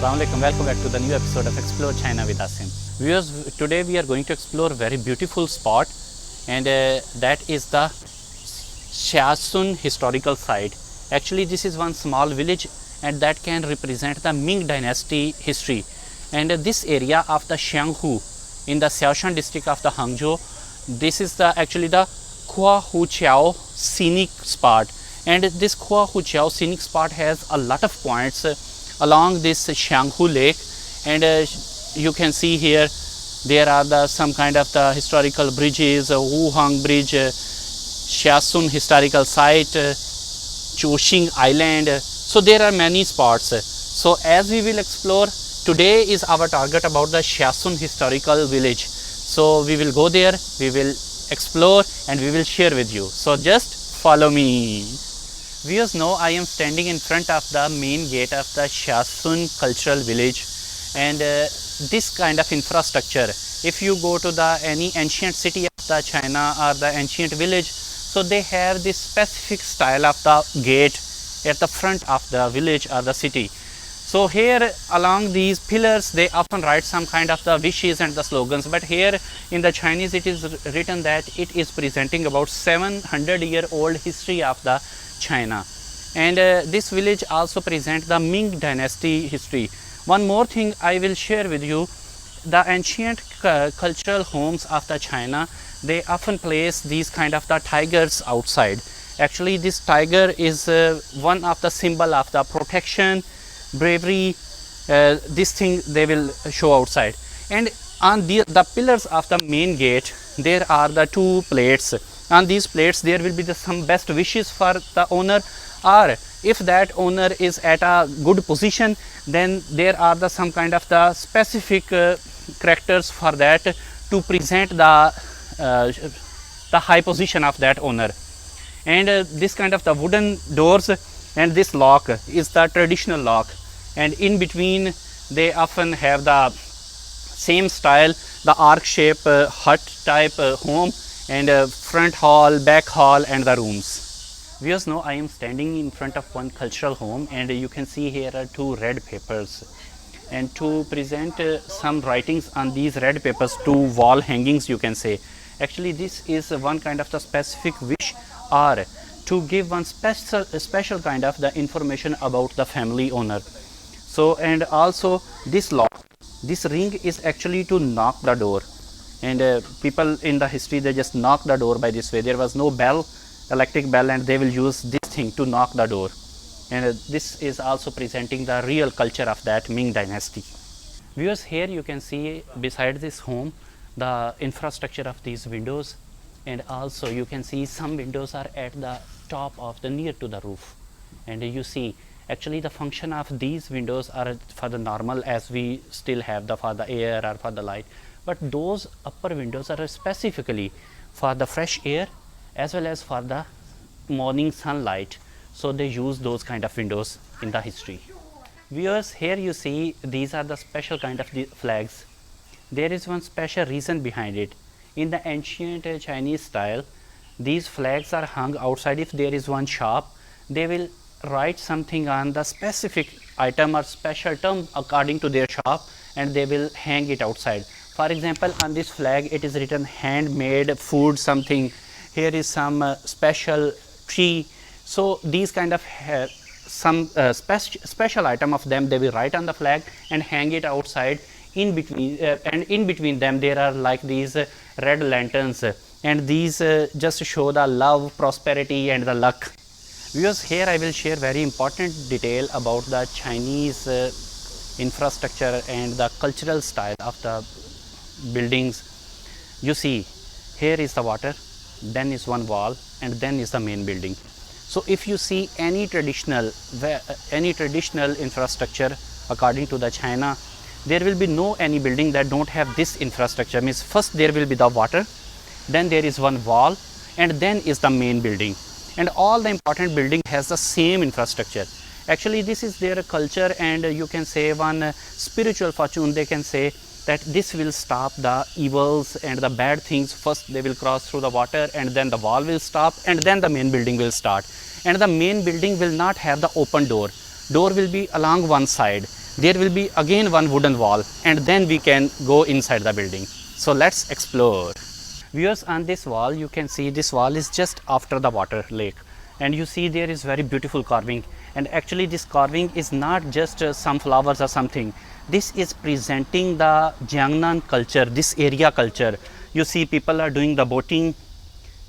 Assalamu alaikum, welcome back to the new episode of Explore China with Asim. Viewers, today we are going to explore a very beautiful spot, and that is the Xiasun historical site. Actually, this is one small village and that can represent the Ming Dynasty history. And this area of the Xianghu in the Xiasun district of the Hangzhou, this is actually the Kuahuqiao scenic spot. And this Kuahuqiao scenic spot has a lot of points along this Xianghu Lake, and you can see here there are some kind of the historical bridges, Wuhang Bridge, Xiasun historical site, Chuxing Island. So there are many spots. So as we will explore, today is our target about the Xiasun historical village. So we will go there, we will explore and we will share with you. So just follow me. Viewers, now I am standing in front of the main gate of the Xiasun Cultural Village, and this kind of infrastructure, if you go to any ancient city of the China or the ancient village, so they have this specific style of the gate at the front of the village or the city. So here along these pillars they often write some kind of the wishes and the slogans, but here in the Chinese it is written that it is presenting about 700-year-old history of the China. And this village also presents the Ming Dynasty history. One more thing I will share with you, the ancient cultural homes of the China, they often place these kind of the tigers outside. Actually this tiger is one of the symbol of the protection, bravery, this thing they will show outside. And on the pillars of the main gate there are the two plates. On these plates there will be some best wishes for the owner, or if that owner is at a good position, then there are some kind of the specific characters for that to present the high position of that owner. And this kind of the wooden doors and this lock is the traditional lock, and in between they often have the same style, the arc shape hut type home, and front hall, back hall and the rooms. Viewers, now I am standing in front of one cultural home, and you can see here are two red papers, and to present some writings on these red papers, two wall hangings you can say. Actually this is one kind of the specific wish, or to give one special kind of the information about the family owner. So, and also this lock, this ring is actually to knock the door, and people in the history they just knock the door by this way. There was no bell, electric bell, and they will use this thing to knock the door. And this is also presenting the real culture of that Ming Dynasty. Viewers, here you can see beside this home the infrastructure of these windows, and also you can see some windows are at the top of the near to the roof. And you see actually the function of these windows are for the normal, as we still have for the air or for the light, but those upper windows are specifically for the fresh air as well as for the morning sunlight. So they use those kind of windows in the history. Viewers, here you see these are the special kind of the flags. There is one special reason behind it. In the ancient Chinese style, these flags are hung outside. If there is one shop, they will write something on the specific item or special term according to their shop, and they will hang it outside. For example, on this flag it is written handmade food something. Here is some special tree. So these kind of some special item of them they will write on the flag and hang it outside. In between and in between them there are like these red lanterns, and these just show the love, prosperity and the luck. Viewers, here I will share very important detail about the Chinese infrastructure and the cultural style of the buildings. You see, here is the water, then is one wall, and then is the main building. So if you see any traditional infrastructure according to the China, there will be no any building that don't have this infrastructure. Means first there will be the water, then there is one wall, and then is the main building. And all the important building has the same infrastructure. Actually this is their culture, and you can say one spiritual fortune. They can say that this will stop the evils and the bad things. First they will cross through the water, and then the wall will stop, and then the main building will start. And the main building will not have the open door. Door will be along one side. there will be again one wooden wall, and then we can go inside the building. So let's explore. Viewers, on this wall you can see this wall is just after the water lake, and you see there is very beautiful carving, and actually this carving is not just some flowers or something. This is presenting the Jiangnan culture, this area culture. You see people are doing the boating,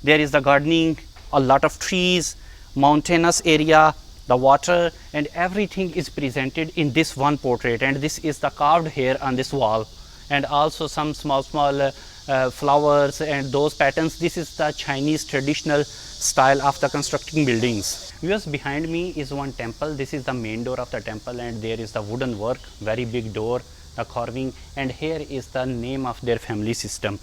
there is the gardening, a lot of trees, mountainous area, the water, and everything is presented in this one portrait, and this is the carved here on this wall, and also some small flowers and those patterns. This is the Chinese traditional style of the constructing buildings. Viewers, behind me is one temple. This is the main door of the temple, and there is the wooden work, very big door, the carving, and here is the name of their family system.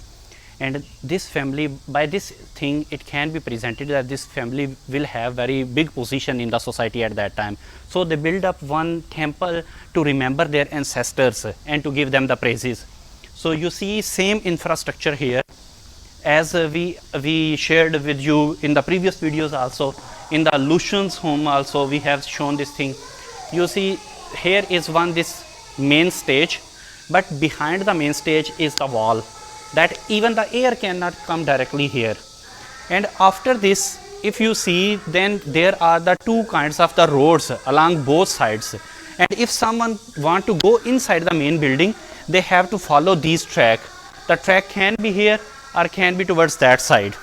And this family, by this thing, it can be presented that this family will have very big position in the society at that time. So they build up one temple to remember their ancestors and to give them the praises. So you see same infrastructure here as we shared with you in the previous videos also. In the Lushan's home also we have shown this thing. You see here is this main stage, but behind the main stage is the wall, that even the air cannot come directly here. And after this, if you see, then there are the two kinds of the roads along both sides, and if someone want to go inside the main building, they have to follow these track. The track can be here or can be towards that side.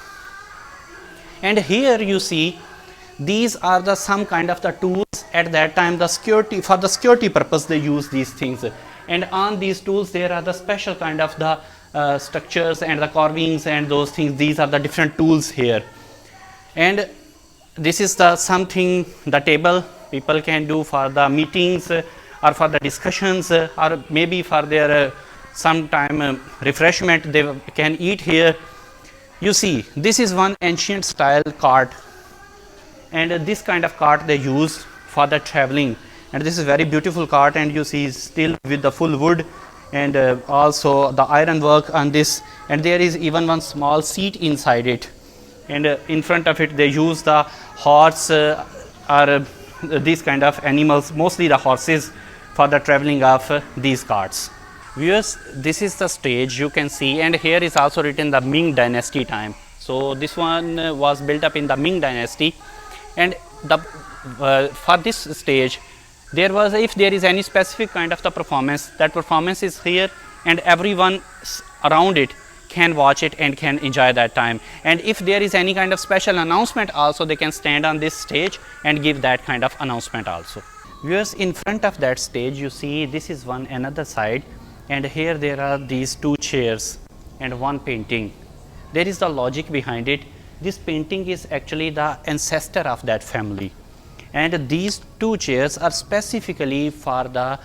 And here you see these are the some kind of the tools. At that time the security, for the security purpose they use these things, and on these tools there are the special kind of the structures and the carvings and those things. These are the different tools here. And this is the something, the table people can do for the meetings or for the discussions, or maybe for their sometime refreshment they can eat here. You see this is one ancient style cart, and this kind of cart they use for the traveling, and this is very beautiful cart, and you see still with the full wood, and also the iron work on this, and there is even one small seat inside it, and in front of it they use the horse or these kind of animals, mostly the horses, for the traveling of these carts. Viewers, this is the stage you can see, and here is also written the Ming Dynasty time. So this one was built up in the Ming Dynasty, and the for this stage there was, if there is any specific kind of the performance, that performance is here, and everyone around it can watch it and can enjoy that time. And if there is any kind of special announcement also, they can stand on this stage and give that kind of announcement also. Viewers, in front of that stage you see this is one another side, and here there are these two chairs and one painting. There is the logic behind it. This painting is actually the ancestor of that family, and these two chairs are specifically for the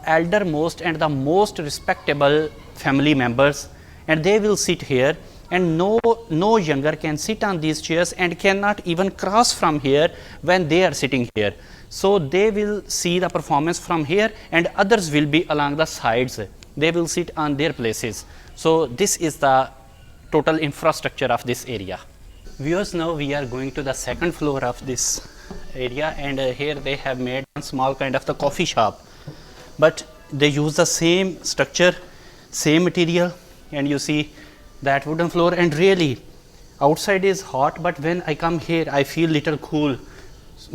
eldermost and the most respectable family members, and they will sit here, and no younger can sit on these chairs and cannot even cross from here when they are sitting here. So they will see the performance from here, and others will be along the sides, they will sit on their places. So this is the total infrastructure of this area. Viewers, now we are going to the second floor of this area, and here they have made a small kind of the coffee shop, but they use the same structure, same material, and you see that wooden floor, and really outside is hot, but when I come here I feel little cool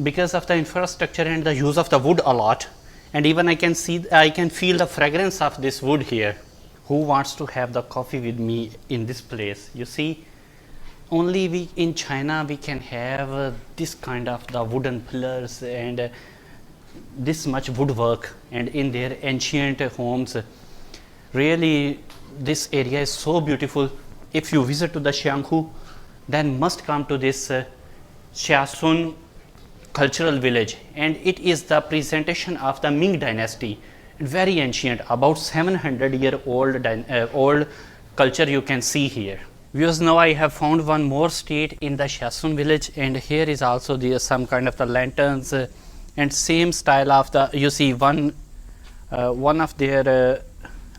because of the infrastructure and the use of the wood a lot, and even I can feel the fragrance of this wood here. Who wants to have the coffee with me in this place? You see, only we in China we can have this kind of the wooden pillars and this much woodwork, and in their ancient homes. Really this area is so beautiful. If you visit to the Xianghu, then must come to this Xiasun Cultural Village, and it is the presentation of the Ming Dynasty, very ancient, about 700-year-old old culture you can see here. Viewers, now I have found one more street in the Xiasun village, and here is also the some kind of the lanterns and same style of the, you see one of their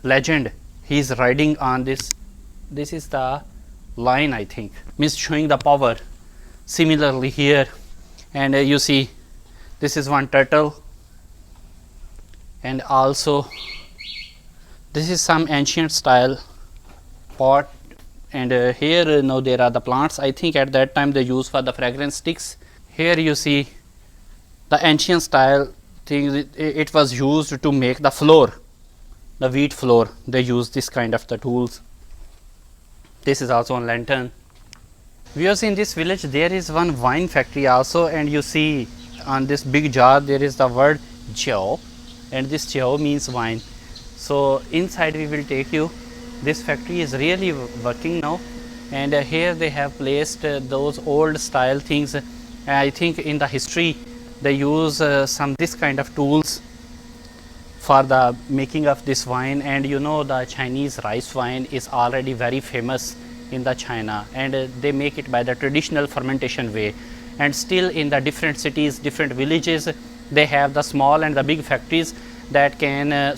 legend, he is riding on this is the lion, I think, means showing the power. Similarly here, and you see this is one turtle, And also this is some ancient style pot, and here now there are the plants. I think at that time they used for the fragrance sticks. Here you see the ancient style thing. It was used to make the flour, the wheat flour. They use this kind of the tools. This is also a lantern. Viewers, in this village there is one wine factory also, and you see on this big jar there is the word jiao, and this jiao means wine. So inside we will take you. This factory is really working now, and here they have placed those old style things. I think in the history they use some this kind of tools for the making of this wine. And you know, the Chinese rice wine is already very famous in the China, and they make it by the traditional fermentation way. And still in the different cities, different villages, they have the small and the big factories that can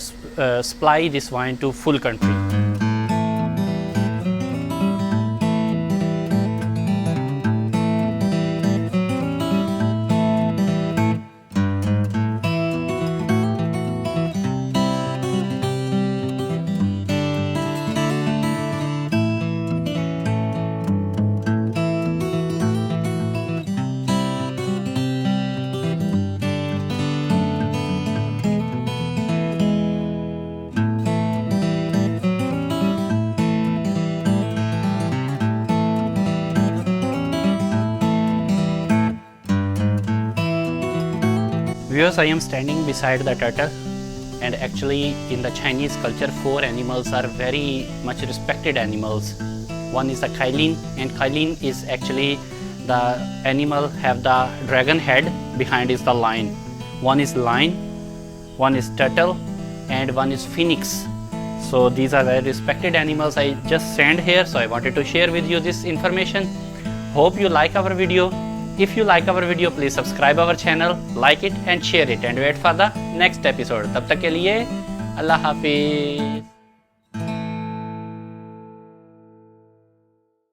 supply this wine to full country. Viewers, I am standing beside the turtle, and actually in the Chinese culture 4 animals are very much respected animals. One is the kailin, and kailin is actually the animal have the dragon head, behind is the lion. One is lion, one is turtle, and one is phoenix. So these are very respected animals. I just stand here, so I wanted to share with you this information. Hope you like our video. If you like our video, please subscribe our channel, like it and share it, and wait for the next episode. तब तक के लिए अल्लाह हाफिज.